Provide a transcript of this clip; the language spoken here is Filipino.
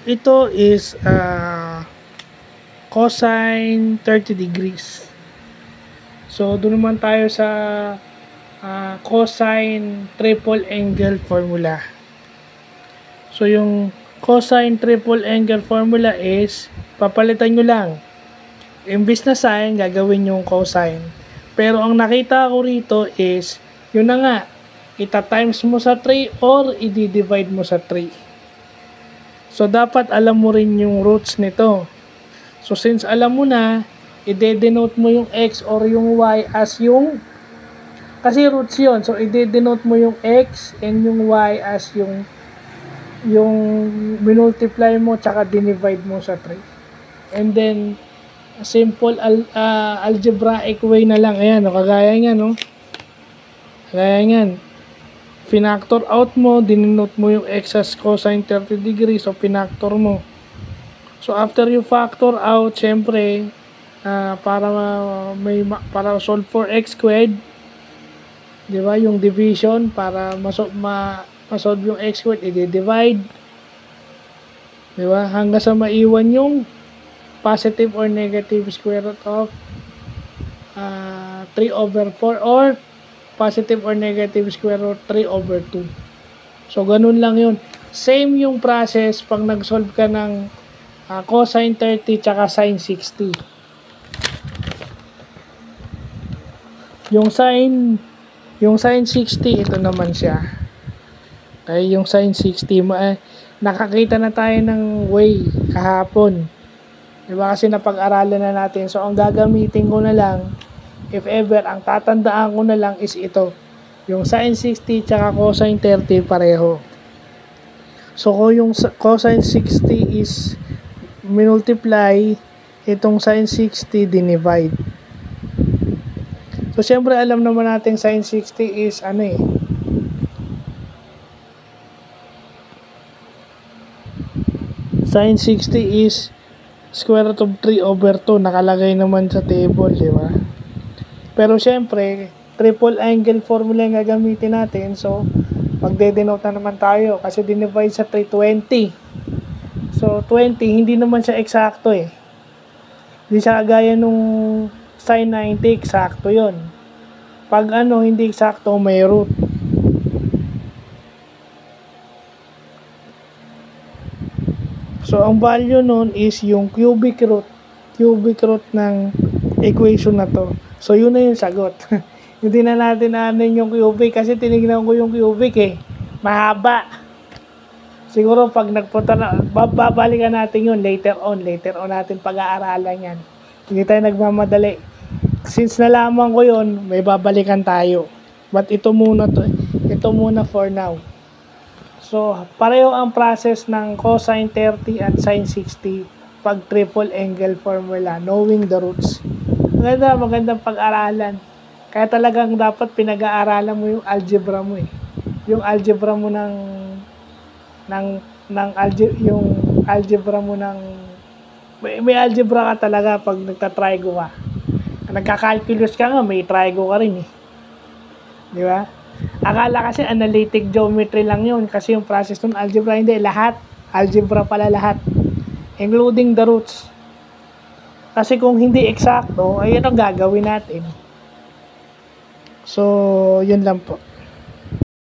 ito is cosine 30 degrees. So, doon naman tayo sa cosine triple angle formula. So, yung cosine triple angle formula is, papalitan nyo lang. Imbis na sine, gagawin yung cosine. Pero ang nakita ko rito is, yun na nga, ita-times mo sa 3 or i-divide mo sa 3. So, dapat alam mo rin yung roots nito. So, since alam mo na, i-denote mo yung x or yung y as yung, kasi roots yun. So, i-denote mo yung x and yung y as yung minultiply mo tsaka dinivide mo sa 3. And then, simple algebraic way na lang. Ayan, no, kagaya nga, no? Kagaya nga. Finactor out mo, dinote mo yung x as cosine 30 degrees, so pinactor mo. So, after you factor out, syempre, para solve for x squared, di ba, yung division, para masolve yung x squared, i-divide. Di ba? Hanggang sa maiwan yung positive or negative square root of 3 over 4 or positive or negative square root 3 over 2. So, ganun lang yun. Same yung process pag nag-solve ka ng cosine 30 tsaka sine 60. Yung sine 60, ito naman siya. Okay, yung sine 60, nakakita na tayo ng way kahapon. Diba, kasi napag-aralan na natin. So, ang gagamitin ko na lang, if ever, ang tatandaan ko na lang is ito. Yung sine 60 tsaka cosine 30 pareho. So, kung yung cosine 60 is minultiply, itong sine 60 dinivide. So, syempre, alam naman natin sine 60 is sine 60 is square root of 3 over 2. Nakalagay naman sa table, di ba? Pero syempre, triple angle formula yung gagamitin natin. So, magde-denote na naman tayo kasi dinivide sa 320. So, 20, hindi naman siya eksakto eh. Hindi siya kagaya nung sin 90, eksakto yon. Pag hindi eksakto, may root. So, ang value nun is yung cubic root ng equation na to. So, yun na yung sagot. Hindi na natin yung cubic kasi tinignan ko yung cubic eh. Mahaba. Siguro pag nagpunta na, babalikan natin yun later on. Later on natin pag-aaralan yan. Hindi tayo nagmamadali. Since nalaman ko yun, may babalikan tayo. But ito muna for now. So, pareho ang process ng cosine 30 at sine 60 pag triple angle formula, knowing the roots. Magandang pag-aralan. Kaya talagang dapat pinag-aaralan mo yung algebra mo eh. Yung algebra mo may algebra ka talaga pag nagta-trigo ka. Nagka-calculus ka nga, may trigo ka rin eh. Di ba? Akala kasi analytic geometry lang yun kasi yung process ng algebra, hindi, lahat algebra pala lahat, including the roots. Kasi kung hindi eksakto, ayun ang gagawin natin. So, yun lang po.